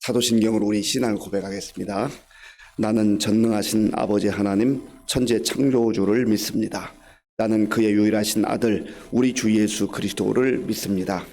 사도신경으로 우리 신앙을 고백하겠습니다. 나는 전능하신 아버지 하나님 천지 창조주를 믿습니다. 나는 그의 유일하신 아들 우리 주 예수 그리스도를 믿습니다.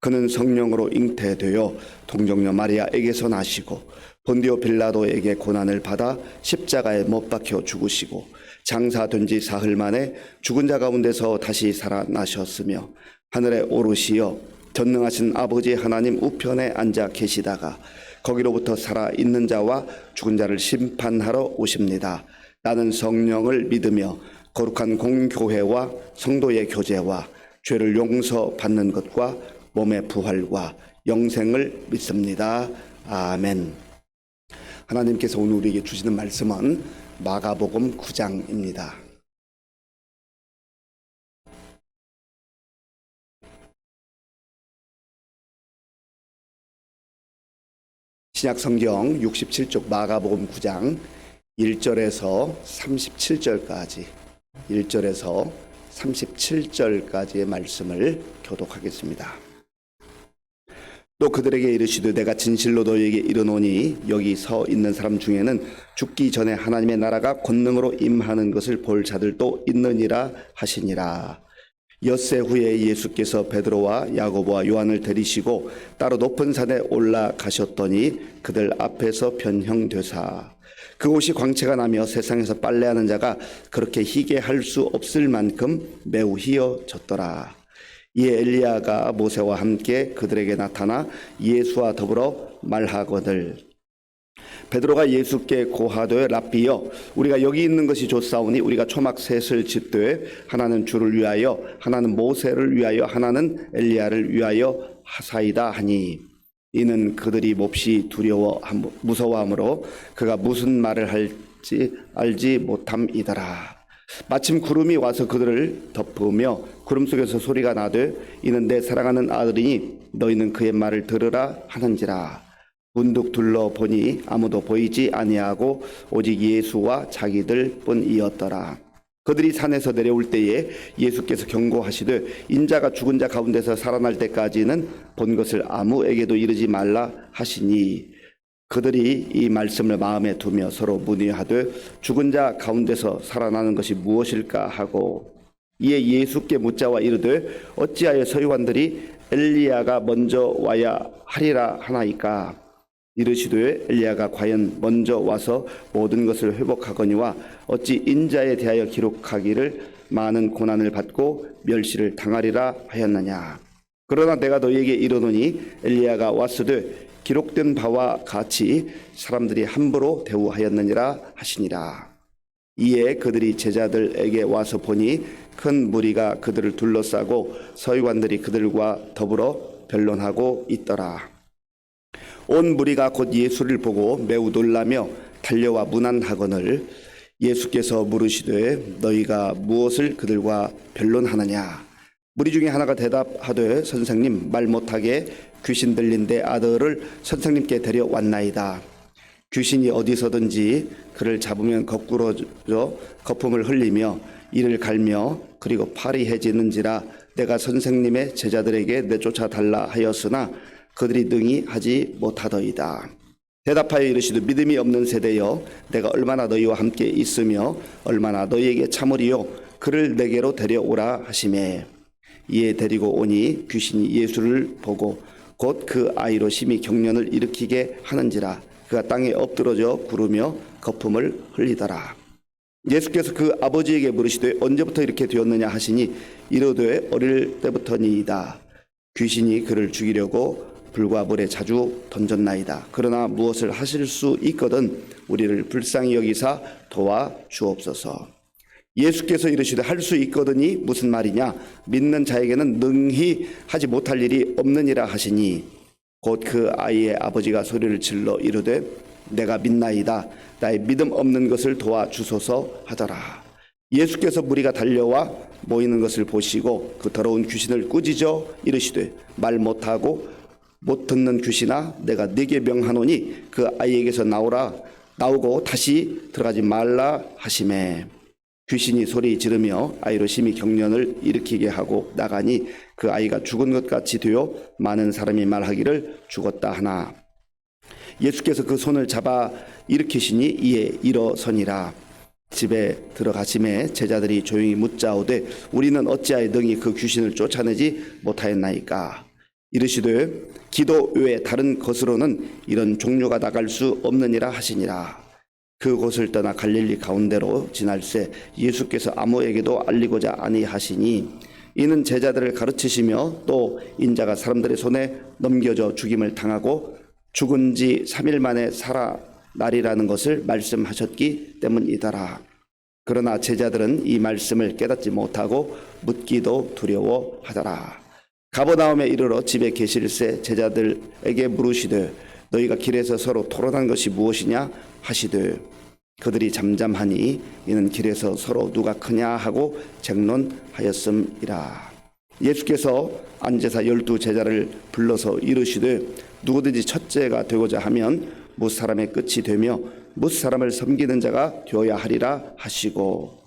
그는 성령으로 잉태되어 동정녀 마리아에게서 나시고 본디오 빌라도에게 고난을 받아 십자가에 못 박혀 죽으시고 장사된 지 사흘 만에 죽은 자 가운데서 다시 살아나셨으며 하늘에 오르시어 전능하신 아버지 하나님 우편에 앉아 계시다가 거기로부터 살아있는 자와 죽은 자를 심판하러 오십니다. 나는 성령을 믿으며 거룩한 공교회와 성도의 교제와 죄를 용서받는 것과 몸의 부활과 영생을 믿습니다. 아멘. 하나님께서 오늘 우리에게 주시는 말씀은 마가복음 9장입니다. 신약성경 67쪽 마가복음 9장 1절에서 37절까지의 말씀을 교독하겠습니다. 또 그들에게 이르시되 내가 진실로 너희에게 이르노니 여기 서 있는 사람 중에는 죽기 전에 하나님의 나라가 권능으로 임하는 것을 볼 자들도 있느니라 하시니라. 엿새 후에 예수께서 베드로와 야고보와 요한을 데리시고 따로 높은 산에 올라가셨더니 그들 앞에서 변형되사 그곳이 광채가 나며 세상에서 빨래하는 자가 그렇게 희게 할 수 없을 만큼 매우 희어졌더라. 이에 엘리야가 모세와 함께 그들에게 나타나 예수와 더불어 말하거늘 베드로가 예수께 고하되 랍비여 우리가 여기 있는 것이 좋사오니 우리가 초막 셋을 짓되 하나는 주를 위하여 하나는 모세를 위하여 하나는 엘리야를 위하여 하사이다 하니 이는 그들이 몹시 무서워하므로 그가 무슨 말을 할지 알지 못함이더라. 마침 구름이 와서 그들을 덮으며 구름 속에서 소리가 나되 이는 내 사랑하는 아들이니 너희는 그의 말을 들으라 하는지라. 문득 둘러보니 아무도 보이지 아니하고 오직 예수와 자기들 뿐이었더라. 그들이 산에서 내려올 때에 예수께서 경고하시되 인자가 죽은 자 가운데서 살아날 때까지는 본 것을 아무에게도 이르지 말라 하시니 그들이 이 말씀을 마음에 두며 서로 문의하되 죽은 자 가운데서 살아나는 것이 무엇일까 하고 이에 예수께 묻자와 이르되 어찌하여 서기관들이 엘리야가 먼저 와야 하리라 하나이까. 이르시되 엘리야가 과연 먼저 와서 모든 것을 회복하거니와 어찌 인자에 대하여 기록하기를 많은 고난을 받고 멸시를 당하리라 하였느냐. 그러나 내가 너희에게 이르노니 엘리야가 왔으되 기록된 바와 같이 사람들이 함부로 대우하였느니라 하시니라. 이에 그들이 제자들에게 와서 보니 큰 무리가 그들을 둘러싸고 서기관들이 그들과 더불어 변론하고 있더라. 온 무리가 곧 예수를 보고 매우 놀라며 달려와 문안하거늘 예수께서 물으시되 너희가 무엇을 그들과 변론하느냐. 무리 중에 하나가 대답하되 선생님 말 못하게 귀신 들린 내 아들을 선생님께 데려왔나이다. 귀신이 어디서든지 그를 잡으면 거꾸러져 거품을 흘리며 이를 갈며 그리고 팔이 해지는지라 내가 선생님의 제자들에게 내쫓아 달라 하였으나 그들이 능히 하지 못하더이다. 대답하여 이르시되 믿음이 없는 세대여 내가 얼마나 너희와 함께 있으며 얼마나 너희에게 참으리요 그를 내게로 데려오라 하시매 이에 데리고 오니 귀신이 예수를 보고 곧 그 아이로 심히 경련을 일으키게 하는지라 그가 땅에 엎드러져 구르며 거품을 흘리더라. 예수께서 그 아버지에게 물으시되 언제부터 이렇게 되었느냐 하시니 이르되 어릴 때부터니이다. 귀신이 그를 죽이려고 불과 물에 자주 던졌나이다. 그러나 무엇을 하실 수 있거든 우리를 불쌍히 여기사 도와 주옵소서. 예수께서 이르시되 할 수 있거든이 무슨 말이냐. 믿는 자에게는 능히 하지 못할 일이 없느니라 하시니 곧 그 아이의 아버지가 소리를 질러 이르되 내가 믿나이다. 나의 믿음 없는 것을 도와 주소서 하더라. 예수께서 무리가 달려와 모이는 것을 보시고 그 더러운 귀신을 꾸짖어 이르시되 말 못하고 못 듣는 귀신아 내가 네게 명하노니 그 아이에게서 나오고 다시 들어가지 말라 하시매 귀신이 소리 지르며 아이로 심히 경련을 일으키게 하고 나가니 그 아이가 죽은 것 같이 되어 많은 사람이 말하기를 죽었다 하나 예수께서 그 손을 잡아 일으키시니 이에 일어서니라. 집에 들어가심에 제자들이 조용히 묻자오되 우리는 어찌하여 능히 그 귀신을 쫓아내지 못하였나이까. 이르시되 기도 외에 다른 것으로는 이런 종류가 나갈 수 없느니라 하시니라. 그곳을 떠나 갈릴리 가운데로 지날새 예수께서 아무에게도 알리고자 아니하시니 이는 제자들을 가르치시며 또 인자가 사람들의 손에 넘겨져 죽임을 당하고 죽은 지 3일 만에 살아나리라는 것을 말씀하셨기 때문이더라. 그러나 제자들은 이 말씀을 깨닫지 못하고 묻기도 두려워하더라. 가버나움에 이르러 집에 계실새 제자들에게 물으시되 너희가 길에서 서로 토론한 것이 무엇이냐 하시되 그들이 잠잠하니 이는 길에서 서로 누가 크냐 하고 쟁론하였음이라. 예수께서 앉으사 12 제자를 불러서 이르시되 누구든지 첫째가 되고자 하면 뭇 사람의 끝이 되며 뭇 사람을 섬기는 자가 되어야 하리라 하시고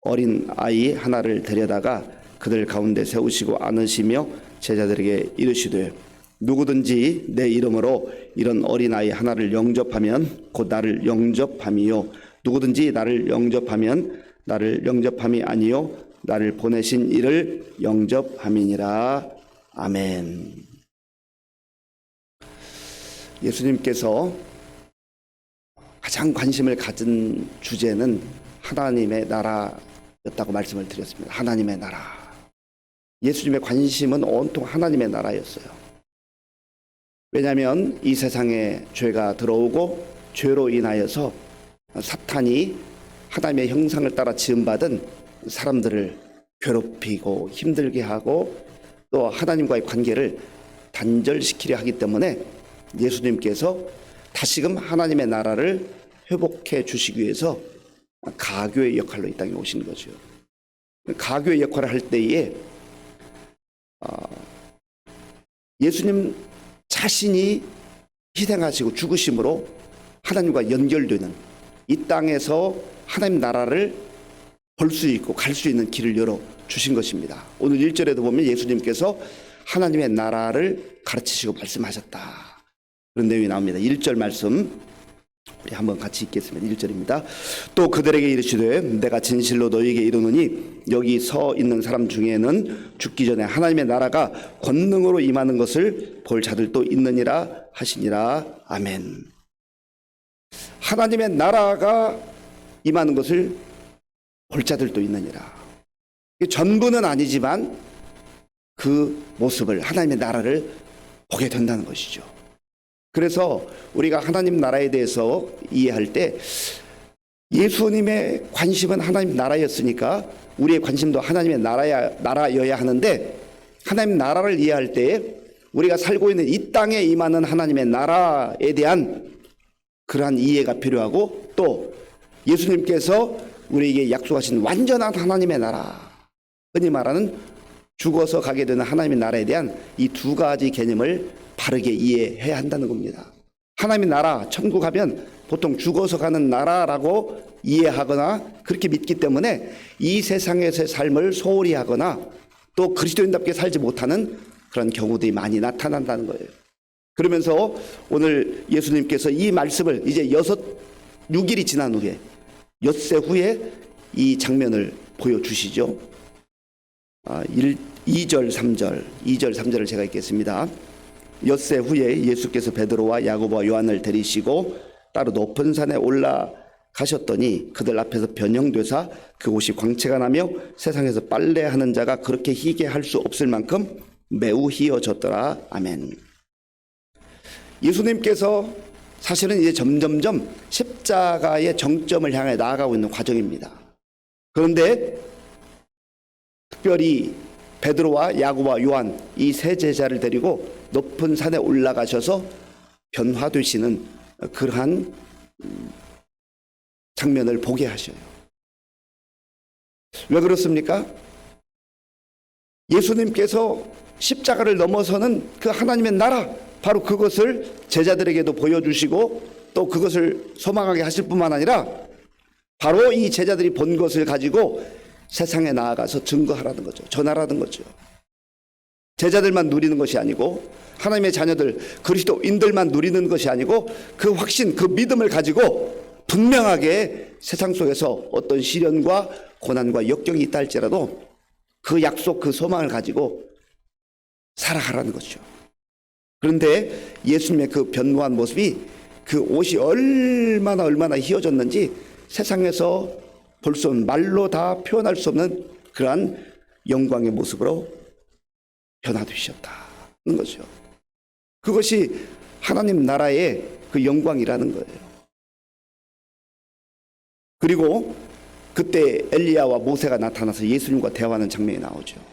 어린 아이 하나를 데려다가 그들 가운데 세우시고 안으시며 제자들에게 이르시되 누구든지 내 이름으로 이런 어린아이 하나를 영접하면 곧 나를 영접함이요 누구든지 나를 영접하면 나를 영접함이 아니요 나를 보내신 이를 영접함이니라. 아멘. 예수님께서 가장 관심을 가진 주제는 하나님의 나라였다고 말씀을 드렸습니다. 하나님의 나라. 예수님의 관심은 온통 하나님의 나라였어요. 왜냐하면 이 세상에 죄가 들어오고 죄로 인하여서 사탄이 하나님의 형상을 따라 지음받은 사람들을 괴롭히고 힘들게 하고 또 하나님과의 관계를 단절시키려 하기 때문에 예수님께서 다시금 하나님의 나라를 회복해 주시기 위해서 가교의 역할로 이 땅에 오신 거죠. 가교의 역할을 할 때에 예수님 자신이 희생하시고 죽으심으로 하나님과 연결되는 이 땅에서 하나님 나라를 볼 수 있고 갈 수 있는 길을 열어 주신 것입니다. 오늘 1절에도 보면 예수님께서 하나님의 나라를 가르치시고 말씀하셨다. 그런 내용이 나옵니다. 1절 말씀 우리 한번 같이 읽겠습니다. 1절입니다. 또 그들에게 이르시되 내가 진실로 너희에게 이르노니 여기 서 있는 사람 중에는 죽기 전에 하나님의 나라가 권능으로 임하는 것을 볼 자들도 있느니라 하시니라. 아멘. 하나님의 나라가 임하는 것을 볼 자들도 있느니라. 전부는 아니지만 그 모습을 하나님의 나라를 보게 된다는 것이죠. 그래서 우리가 하나님 나라에 대해서 이해할 때 예수님의 관심은 하나님 나라였으니까 우리의 관심도 하나님의 나라여야 하는데 하나님 나라를 이해할 때 우리가 살고 있는 이 땅에 임하는 하나님의 나라에 대한 그러한 이해가 필요하고 또 예수님께서 우리에게 약속하신 완전한 하나님의 나라, 흔히 말하는 죽어서 가게 되는 하나님의 나라에 대한 이 두 가지 개념을 바르게 이해해야 한다는 겁니다. 하나님의 나라, 천국 하면 보통 죽어서 가는 나라라고 이해하거나 그렇게 믿기 때문에 이 세상에서의 삶을 소홀히 하거나 또 그리스도인답게 살지 못하는 그런 경우들이 많이 나타난다는 거예요. 그러면서 오늘 예수님께서 이 말씀을 이제 6일이 지난 후에 엿새 후에 이 장면을 보여주시죠. 2절 3절을 제가 읽겠습니다. 엿새 후에 예수께서 베드로와 야고보와 요한을 데리시고 따로 높은 산에 올라가셨더니 그들 앞에서 변형되사 그곳이 광채가 나며 세상에서 빨래하는 자가 그렇게 희게 할 수 없을 만큼 매우 희어졌더라. 아멘. 예수님께서 사실은 이제 점점점 십자가의 정점을 향해 나아가고 있는 과정입니다. 그런데 특별히 베드로와 야고보와 요한 이 세 제자를 데리고 높은 산에 올라가셔서 변화되시는 그러한 장면을 보게 하셔요. 왜 그렇습니까? 예수님께서 십자가를 넘어서는 그 하나님의 나라, 바로 그것을 제자들에게도 보여주시고 또 그것을 소망하게 하실 뿐만 아니라 바로 이 제자들이 본 것을 가지고 세상에 나아가서 증거하라는 거죠. 전하라는 거죠. 제자들만 누리는 것이 아니고 하나님의 자녀들 그리스도인들만 누리는 것이 아니고 그 확신, 그 믿음을 가지고 분명하게 세상 속에서 어떤 시련과 고난과 역경이 있다 할지라도 그 약속, 그 소망을 가지고 살아가라는 거죠. 그런데 예수님의 그 변모한 모습이 그 옷이 얼마나 희어졌는지 세상에서 볼 수 없는, 말로 다 표현할 수 없는 그러한 영광의 모습으로 변화되셨다는 거죠. 그것이 하나님 나라의 그 영광이라는 거예요. 그리고 그때 엘리야와 모세가 나타나서 예수님과 대화하는 장면이 나오죠.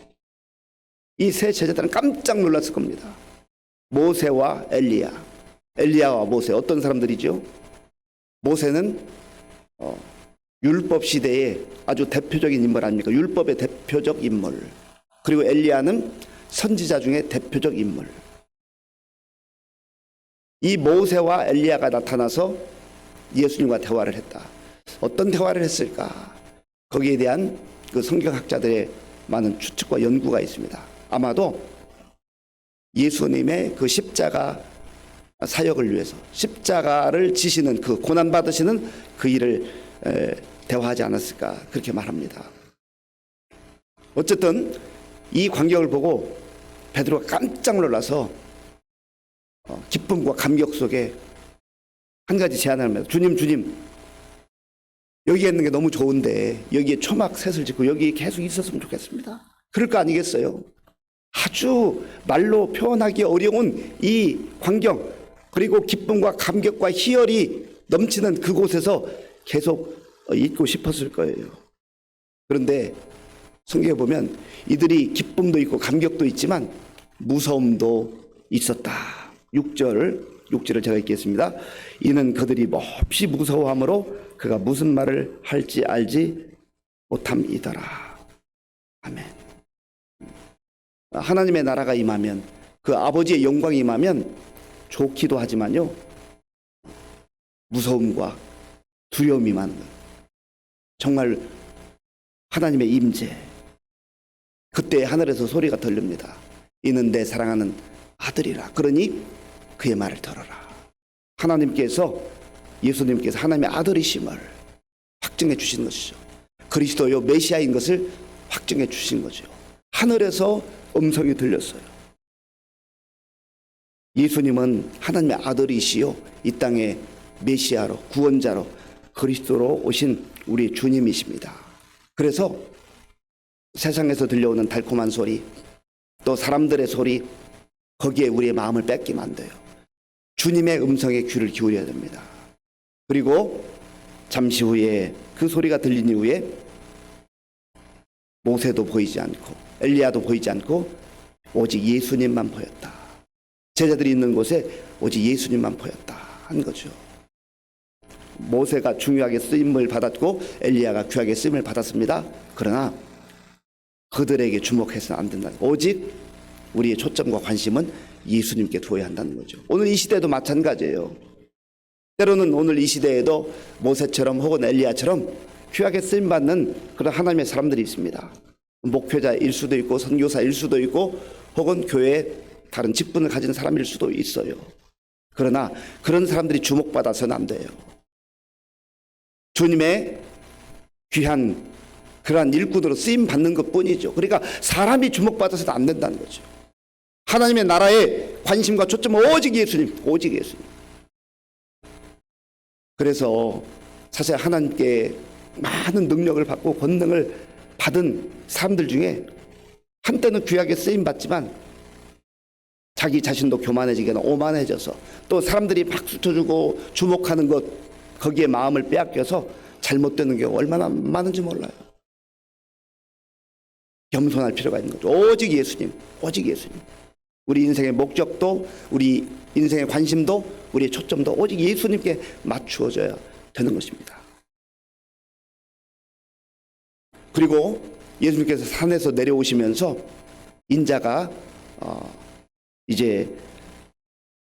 이 세 제자들은 깜짝 놀랐을 겁니다. 모세와 엘리야, 엘리야와 모세, 어떤 사람들이죠? 모세는 율법 시대의 아주 대표적인 인물 아닙니까? 율법의 대표적 인물. 그리고 엘리야는 선지자 중에 대표적 인물. 이 모세와 엘리야가 나타나서 예수님과 대화를 했다. 어떤 대화를 했을까? 거기에 대한 그 성경학자들의 많은 추측과 연구가 있습니다. 아마도 예수님의 그 십자가 사역을 위해서 십자가를 지시는, 그 고난 받으시는 그 일을 대화하지 않았을까, 그렇게 말합니다. 어쨌든 이 광경을 보고 베드로가 깜짝 놀라서 기쁨과 감격 속에 한 가지 제안을 합니다. 주님, 여기에 있는 게 너무 좋은데 여기에 초막 셋을 짓고 여기 계속 있었으면 좋겠습니다. 그럴 거 아니겠어요? 아주 말로 표현하기 어려운 이 광경, 그리고 기쁨과 감격과 희열이 넘치는 그곳에서 계속 있고 싶었을 거예요. 그런데 성경에 보면 이들이 기쁨도 있고 감격도 있지만 무서움도 있었다. 6절을 제가 읽겠습니다. 이는 그들이 몹시 무서워함으로 그가 무슨 말을 할지 알지 못함이더라. 아멘. 하나님의 나라가 임하면, 그 아버지의 영광이 임하면 좋기도 하지만요, 무서움과 두려움이 많은 거예요. 정말 하나님의 임재, 그때 하늘에서 소리가 들립니다. 이는 내 사랑하는 아들이라. 그러니 그의 말을 들어라. 하나님께서, 예수님께서 하나님의 아들이심을 확증해 주신 것이죠. 그리스도요 메시아인 것을 확증해 주신 거죠. 하늘에서 음성이 들렸어요. 예수님은 하나님의 아들이시요 이 땅의 메시아로, 구원자로, 그리스도로 오신 우리 주님이십니다. 그래서 세상에서 들려오는 달콤한 소리, 또 사람들의 소리, 거기에 우리의 마음을 뺏기면 안 돼요. 주님의 음성에 귀를 기울여야 됩니다. 그리고 잠시 후에 그 소리가 들린 이후에 모세도 보이지 않고 엘리야도 보이지 않고 오직 예수님만 보였다. 제자들이 있는 곳에 오직 예수님만 보였다 한 거죠. 모세가 중요하게 쓰임을 받았고 엘리야가 귀하게 쓰임을 받았습니다. 그러나 그들에게 주목해서는 안 된다. 오직 우리의 초점과 관심은 예수님께 두어야 한다는 거죠. 오늘 이 시대도 마찬가지예요. 때로는 오늘 이 시대에도 모세처럼 혹은 엘리야처럼 귀하게 쓰임받는 그런 하나님의 사람들이 있습니다. 목회자일 수도 있고 선교사일 수도 있고 혹은 교회에 다른 직분을 가진 사람일 수도 있어요. 그러나 그런 사람들이 주목받아서는 안 돼요. 주님의 귀한 그러한 일꾼으로 쓰임 받는 것뿐이죠. 그러니까 사람이 주목받아서는 안 된다는 거죠. 하나님의 나라에 관심과 초점은 오직 예수님, 오직 예수님. 그래서 사실 하나님께 많은 능력을 받고 권능을 받은 사람들 중에 한때는 귀하게 쓰임 받지만 자기 자신도 교만해지거나 오만해져서 또 사람들이 박수 쳐주고 주목하는 것, 거기에 마음을 빼앗겨서 잘못되는 경우가 얼마나 많은지 몰라요. 겸손할 필요가 있는 거죠. 오직 예수님, 오직 예수님. 우리 인생의 목적도, 우리 인생의 관심도, 우리의 초점도 오직 예수님께 맞추어져야 되는 것입니다. 그리고 예수님께서 산에서 내려오시면서 인자가 이제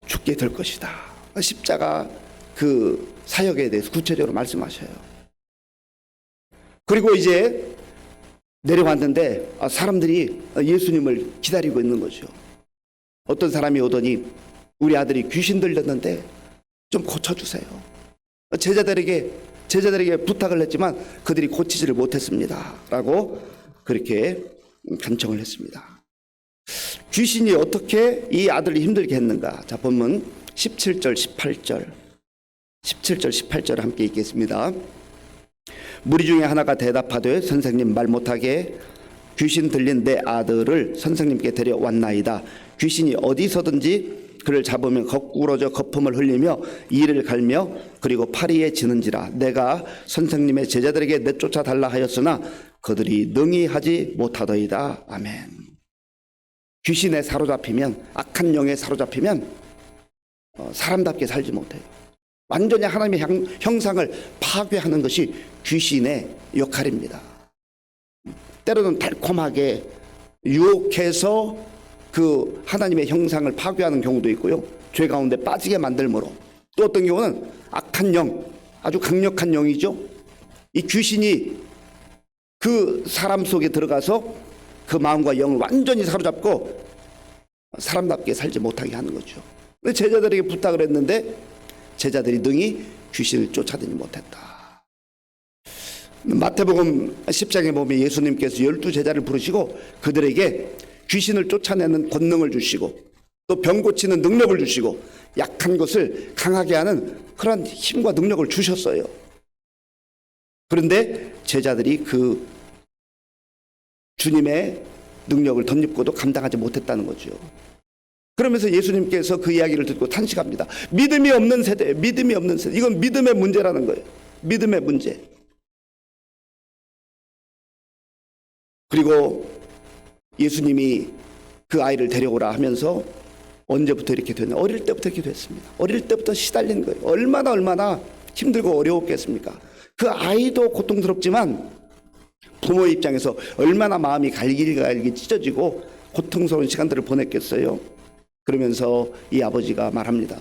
죽게 될 것이다. 십자가 그 사역에 대해서 구체적으로 말씀하셔요. 그리고 이제 내려왔는데 사람들이 예수님을 기다리고 있는 거죠. 어떤 사람이 오더니 우리 아들이 귀신 들렸는데 좀 고쳐주세요. 제자들에게 부탁을 했지만 그들이 고치지를 못했습니다 라고 그렇게 간청을 했습니다. 귀신이 어떻게 이 아들을 힘들게 했는가? 자, 본문 17절 18절 함께 읽겠습니다. 무리 중에 하나가 대답하되 선생님, 말 못하게 귀신 들린 내 아들을 선생님께 데려왔나이다. 귀신이 어디서든지 그를 잡으면 거꾸러져 거품을 흘리며 이를 갈며 그리고 파리에 지는지라. 내가 선생님의 제자들에게 내쫓아 달라 하였으나 그들이 능히 하지 못하더이다. 아멘. 귀신에 사로잡히면, 악한 영에 사로잡히면 사람답게 살지 못해요. 완전히 하나님의 형상을 파괴하는 것이 귀신의 역할입니다. 때로는 달콤하게 유혹해서 그 하나님의 형상을 파괴하는 경우도 있고요. 죄 가운데 빠지게 만들므로. 또 어떤 경우는 악한 영, 아주 강력한 영이죠. 이 귀신이 그 사람 속에 들어가서 그 마음과 영을 완전히 사로잡고 사람답게 살지 못하게 하는 거죠. 제자들에게 부탁을 했는데 제자들이 능히 귀신을 쫓아내지 못했다. 마태복음 10장에 보면 예수님께서 12제자를 부르시고 그들에게 귀신을 쫓아내는 권능을 주시고 또 병 고치는 능력을 주시고 약한 것을 강하게 하는 그런 힘과 능력을 주셨어요. 그런데 제자들이 그 주님의 능력을 덧입고도 감당하지 못했다는 거죠. 그러면서 예수님께서 그 이야기를 듣고 탄식합니다. 믿음이 없는 세대, 믿음이 없는 세대. 이건 믿음의 문제라는 거예요. 믿음의 문제. 그리고 예수님이 그 아이를 데려오라 하면서 언제부터 이렇게 됐냐? 어릴 때부터 이렇게 됐습니다. 어릴 때부터 시달린 거예요. 얼마나 힘들고 어려웠겠습니까? 그 아이도 고통스럽지만 부모의 입장에서 얼마나 마음이 갈기갈기 찢어지고 고통스러운 시간들을 보냈겠어요. 그러면서 이 아버지가 말합니다.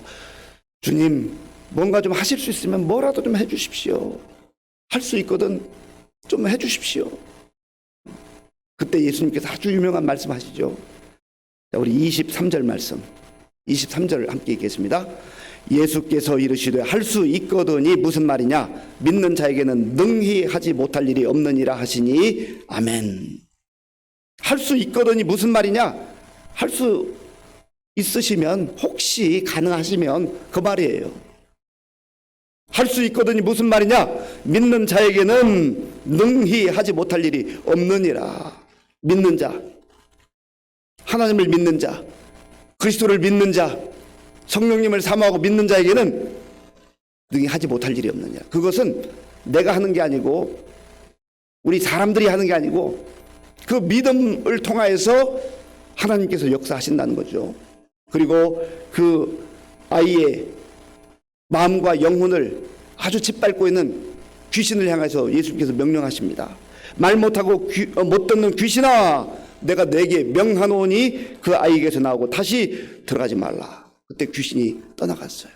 주님, 뭔가 좀 하실 수 있으면 뭐라도 좀 해주십시오. 할 수 있거든 좀 해주십시오. 그때 예수님께서 아주 유명한 말씀 하시죠. 우리 23절 말씀, 23절을 함께 읽겠습니다. 예수께서 이르시되 할 수 있거든이 무슨 말이냐? 믿는 자에게는 능히 하지 못할 일이 없느니라 하시니 아멘. 할 수 있거든이 무슨 말이냐? 할 수 있으시면, 혹시 가능하시면 그 말이에요. 할 수 있거든이 무슨 말이냐? 믿는 자에게는 능히 하지 못할 일이 없느니라. 믿는 자, 하나님을 믿는 자, 그리스도를 믿는 자, 성령님을 사모하고 믿는 자에게는 능히 하지 못할 일이 없느냐. 그것은 내가 하는 게 아니고 우리 사람들이 하는 게 아니고 그 믿음을 통하여서 하나님께서 역사하신다는 거죠. 그리고 그 아이의 마음과 영혼을 아주 짓밟고 있는 귀신을 향해서 예수님께서 명령하십니다. 말 못하고 못 듣는 귀신아, 내가 네게 명하노니 그 아이에게서 나오고 다시 들어가지 말라. 그때 귀신이 떠나갔어요.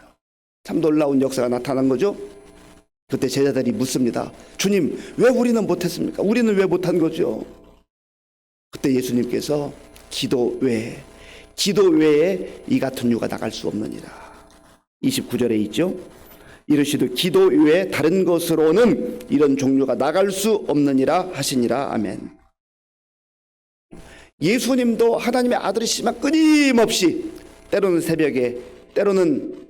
참 놀라운 역사가 나타난 거죠. 그때 제자들이 묻습니다. 주님, 왜 우리는 못했습니까? 우리는 왜 못한 거죠? 그때 예수님께서 기도 외에 이 같은 유가 나갈 수 없느니라. 29절에 있죠. 이르시되 기도 외에 다른 것으로는 이런 종류가 나갈 수 없느니라 하시니라. 아멘. 예수님도 하나님의 아들이시지만 끊임없이 때로는 새벽에, 때로는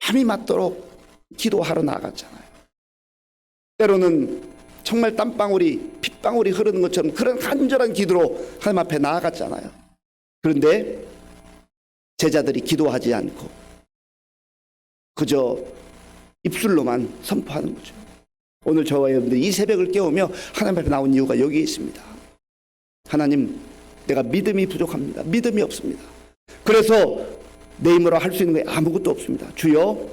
밤이 맞도록 기도하러 나갔잖아요. 때로는 정말 땀방울이, 핏방울이 흐르는 것처럼 그런 간절한 기도로 하나님 앞에 나아갔잖아요. 그런데 제자들이 기도하지 않고 그저 입술로만 선포하는 거죠. 오늘 저와 여러분들이 이 새벽을 깨우며 하나님 앞에 나온 이유가 여기에 있습니다. 하나님, 내가 믿음이 부족합니다. 믿음이 없습니다. 그래서 내 힘으로 할 수 있는 게 아무것도 없습니다. 주여,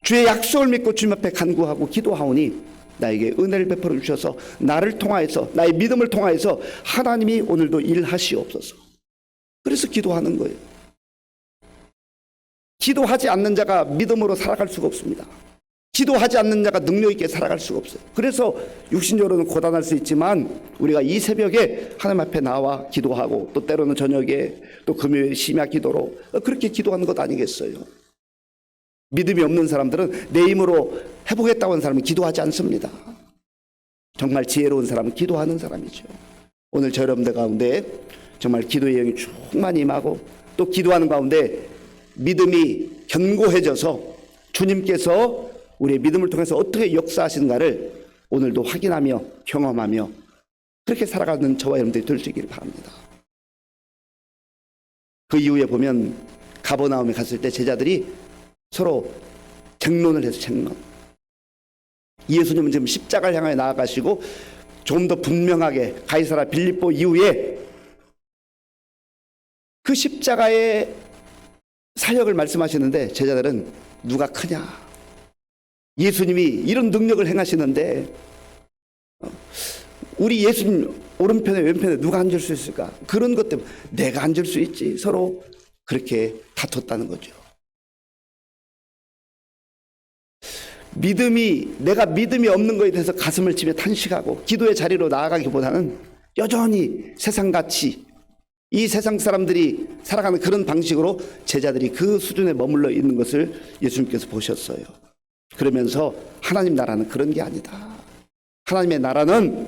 주의 약속을 믿고 주님 앞에 간구하고 기도하오니 나에게 은혜를 베풀어 주셔서 나를 통하여서, 나의 믿음을 통하여서 하나님이 오늘도 일하시옵소서. 그래서 기도하는 거예요. 기도하지 않는 자가 믿음으로 살아갈 수가 없습니다. 기도하지 않는 자가 능력 있게 살아갈 수가 없어요. 그래서 육신적으로는 고단할 수 있지만 우리가 이 새벽에 하나님 앞에 나와 기도하고 또 때로는 저녁에 또 금요일 심야 기도로 그렇게 기도하는 것 아니겠어요? 믿음이 없는 사람들은 내 힘으로 해보겠다고 하는 사람은 기도하지 않습니다. 정말 지혜로운 사람은 기도하는 사람이죠. 오늘 저 여러분들 가운데 정말 기도의 영이 충만히 임하고 또 기도하는 가운데 믿음이 견고해져서 주님께서 우리의 믿음을 통해서 어떻게 역사하시는가를 오늘도 확인하며 경험하며 그렇게 살아가는 저와 여러분들이 될 수 있기를 바랍니다. 그 이후에 보면 가버나움에 갔을 때 제자들이 서로 쟁론을 해서 쟁론. 예수님은 지금 십자가를 향하여 나아가시고 좀 더 분명하게 가이사라 빌립보 이후에 그 십자가의 사역을 말씀하시는데 제자들은 누가 크냐? 예수님이 이런 능력을 행하시는데 우리 예수님 오른편에 왼편에 누가 앉을 수 있을까? 그런 것 때문에 내가 앉을 수 있지. 서로 그렇게 다퉜다는 거죠. 내가 믿음이 없는 것에 대해서 가슴을 치며 탄식하고 기도의 자리로 나아가기보다는 여전히 세상같이 이 세상 사람들이 살아가는 그런 방식으로 제자들이 그 수준에 머물러 있는 것을 예수님께서 보셨어요. 그러면서 하나님 나라는 그런 게 아니다. 하나님의 나라는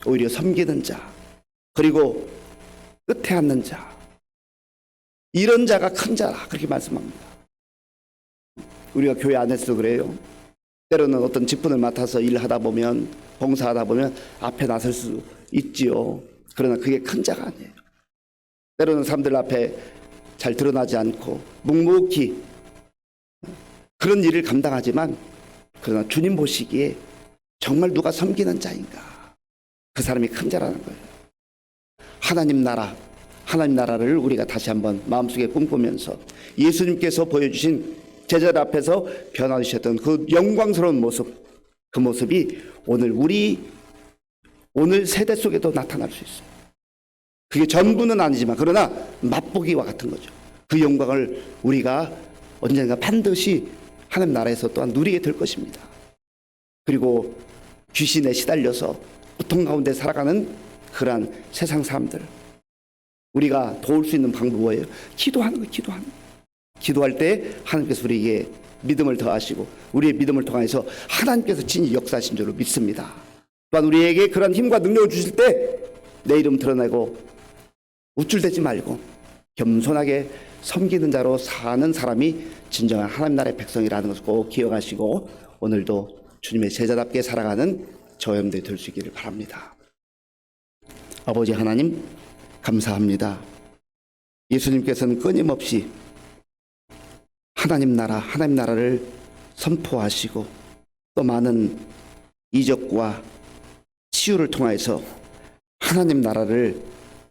오히려 섬기는 자, 그리고 끝에 앉는 자, 이런 자가 큰 자라 그렇게 말씀합니다. 우리가 교회 안에서도 그래요. 때로는 어떤 직분을 맡아서 일하다 보면 봉사하다 보면 앞에 나설 수 있지요. 그러나 그게 큰 자가 아니에요. 때로는 사람들 앞에 잘 드러나지 않고 묵묵히 그런 일을 감당하지만 그러나 주님 보시기에 정말 누가 섬기는 자인가? 그 사람이 큰 자라는 거예요. 하나님 나라를 우리가 다시 한번 마음속에 꿈꾸면서 예수님께서 보여주신 제자들 앞에서 변화되셨던 그 영광스러운 모습, 그 모습이 오늘 세대 속에도 나타날 수 있어요. 그게 전부는 아니지만 그러나 맛보기와 같은 거죠. 그 영광을 우리가 언젠가 반드시 하나님 나라에서 또한 누리게 될 것입니다. 그리고 귀신에 시달려서 고통 가운데 살아가는 그러한 세상 사람들, 우리가 도울 수 있는 방법이 뭐예요? 기도하는 거예요. 기도할 때 하나님께서 우리에게 믿음을 더하시고 우리의 믿음을 통해서 하나님께서 진히 역사하신 줄로 믿습니다. 또한 우리에게 그런 힘과 능력을 주실 때 내 이름 드러내고 우쭐대지 말고 겸손하게 섬기는 자로 사는 사람이 진정한 하나님 나라의 백성이라는 것을 꼭 기억하시고 오늘도 주님의 제자답게 살아가는 저 여러분들이 될 수 있기를 바랍니다. 아버지 하나님 감사합니다. 예수님께서는 끊임없이 하나님 나라를 선포하시고 또 많은 이적과 치유를 통해서 하나님 나라를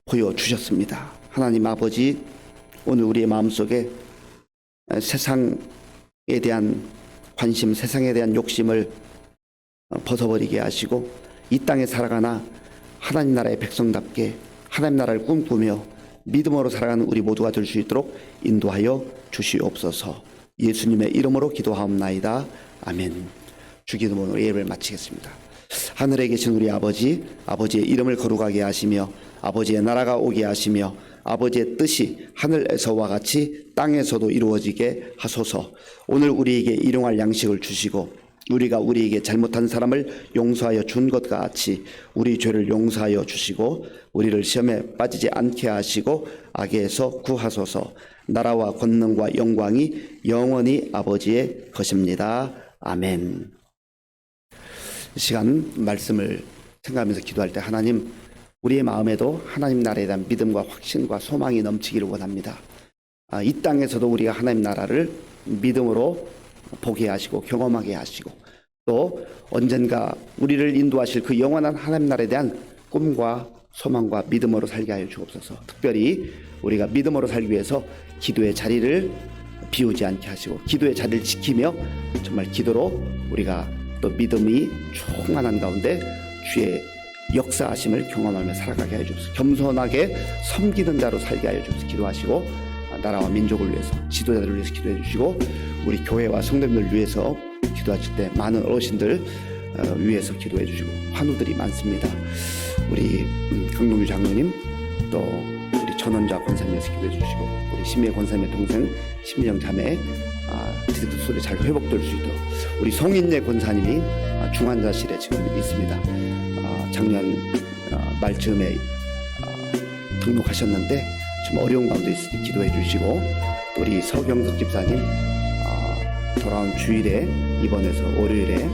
보여주셨습니다. 하나님 아버지, 오늘 우리의 마음속에 세상에 대한 관심, 세상에 대한 욕심을 벗어버리게 하시고 이 땅에 살아가나 하나님 나라의 백성답게 하나님 나라를 꿈꾸며 믿음으로 살아가는 우리 모두가 될 수 있도록 인도하여 주시옵소서. 예수님의 이름으로 기도하옵나이다. 아멘. 주기도문으로 예배를 마치겠습니다. 하늘에 계신 우리 아버지, 아버지의 이름을 거룩하게 하시며 아버지의 나라가 오게 하시며 아버지의 뜻이 하늘에서와 같이 땅에서도 이루어지게 하소서. 오늘 우리에게 일용할 양식을 주시고 우리가 우리에게 잘못한 사람을 용서하여 준 것과 같이 우리 죄를 용서하여 주시고 우리를 시험에 빠지지 않게 하시고 악에서 구하소서. 나라와 권능과 영광이 영원히 아버지의 것입니다. 아멘. 이 시간 말씀을 생각하면서 기도할 때 하나님, 우리의 마음에도 하나님 나라에 대한 믿음과 확신과 소망이 넘치기를 원합니다. 이 땅에서도 우리가 하나님 나라를 믿음으로 보게 하시고 경험하게 하시고 또 언젠가 우리를 인도하실 그 영원한 하나님 나라에 대한 꿈과 소망과 믿음으로 살게 하여 주옵소서. 특별히 우리가 믿음으로 살기 위해서 기도의 자리를 비우지 않게 하시고 기도의 자리를 지키며 정말 기도로 우리가 또 믿음이 충만한 가운데 주의 역사하심을 경험하며 살아가게 하여 주옵소서. 겸손하게 섬기는 자로 살게 하여 주옵소서. 기도하시고 나라와 민족을 위해서, 지도자들을 위해서 기도해 주시고, 우리 교회와 성도님들 위해서 기도하실 때 많은 어르신들 위해서 기도해 주시고, 환우들이 많습니다. 우리 강동규 장로님, 또 우리 전원자 권사님 위해서 기도해 주시고, 우리 심예 권사님의 동생 심미정 자매 디스크 소리 잘 회복될 수 있도록, 우리 송인예 권사님이 중환자실에 지금 있습니다. 작년 말쯤에 등록하셨는데 좀 어려운 가운데 있으니 기도해 주시고, 또 우리 서경석 집사님 돌아온 주일에 입원해서 월요일에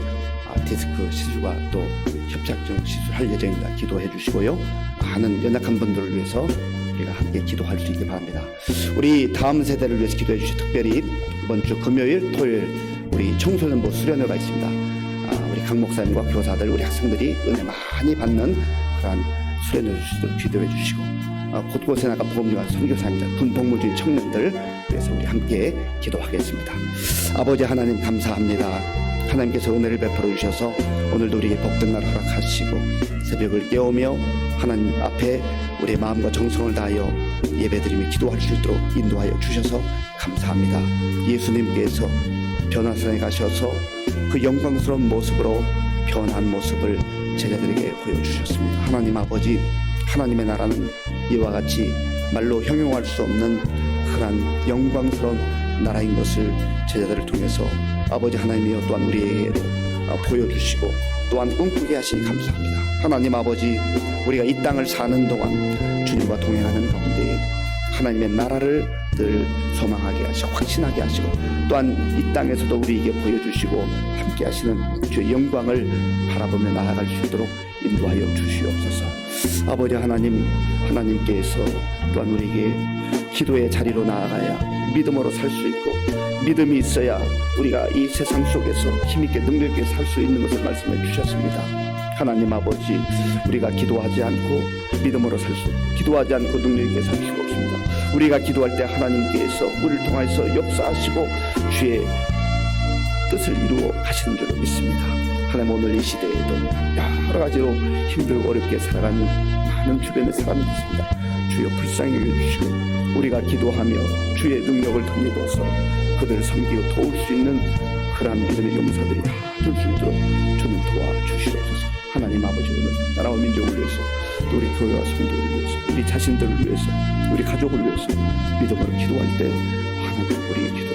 디스크 시술과 또 협착증 시술할 예정입니다. 기도해 주시고요. 많은 연약한 분들을 위해서 우리가 함께 기도할 수 있길 바랍니다. 우리 다음 세대를 위해서 기도해 주시, 특별히 이번 주 금요일, 토요일 우리 청소년부 수련회가 있습니다. 우리 강 목사님과 교사들, 우리 학생들이 은혜 많이 받는 그러한 수련회 주시도록 기도해 주시고, 곳곳에 나가 복음요한 선교사님들, 군 복무 중인 청년들 위해서 우리 함께 기도하겠습니다. 아버지 하나님 감사합니다. 하나님께서 은혜를 베풀어 주셔서 오늘도 우리에게 복된 날 허락하시고, 새벽을 깨우며 하나님 앞에 우리의 마음과 정성을 다하여 예배드리며 기도할 수 있도록 인도하여 주셔서 감사합니다. 예수님께서 변화산에 가셔서 그 영광스러운 모습으로 변한 모습을 제자들에게 보여주셨습니다. 하나님 아버지, 하나님의 나라는 이와 같이 말로 형용할 수 없는 그런 영광스러운 나라인 것을 제자들을 통해서 아버지 하나님이여 또한 우리에게도 보여주시고 또한 꿈꾸게 하시니 감사합니다. 하나님 아버지, 우리가 이 땅을 사는 동안 주님과 동행하는 가운데 하나님의 나라를 늘 소망하게 하시고 확신하게 하시고, 또한 이 땅에서도 우리에게 보여주시고 함께 하시는 주의 영광을 바라보며 나아갈 수 있도록 인도하여 주시옵소서. 아버지 하나님, 하나님께서 또한 우리에게 기도의 자리로 나아가야 믿음으로 살 수 있고, 믿음이 있어야 우리가 이 세상 속에서 힘있게 능력있게 살 수 있는 것을 말씀해 주셨습니다. 하나님 아버지, 우리가 기도하지 않고 믿음으로 살 수, 기도하지 않고 능력있게 살 수가 없습니다. 우리가 기도할 때 하나님께서 우리를 통해서 역사하시고 주의 뜻을 이루어 가시는 줄로 믿습니다. 하나님, 오늘 이 시대에도 여러 가지로 힘들고 어렵게 살아가는 많은 주변의 사람이 있습니다. 주여 불쌍히 여겨주시고, 우리가 기도하며 주의 능력을 덧입어서 그들을 섬기고 도울 수 있는 그러한 믿음의 용사들이 다 될 수 있도록 주님 도와주시옵소서. 하나님 아버지, 오늘 나라와 민족을 위해서, 또 우리 교회와 성도를 위해서, 우리 자신들을 위해서, 우리 가족을 위해서 믿음으로 기도할 때 하나님 우리의 기도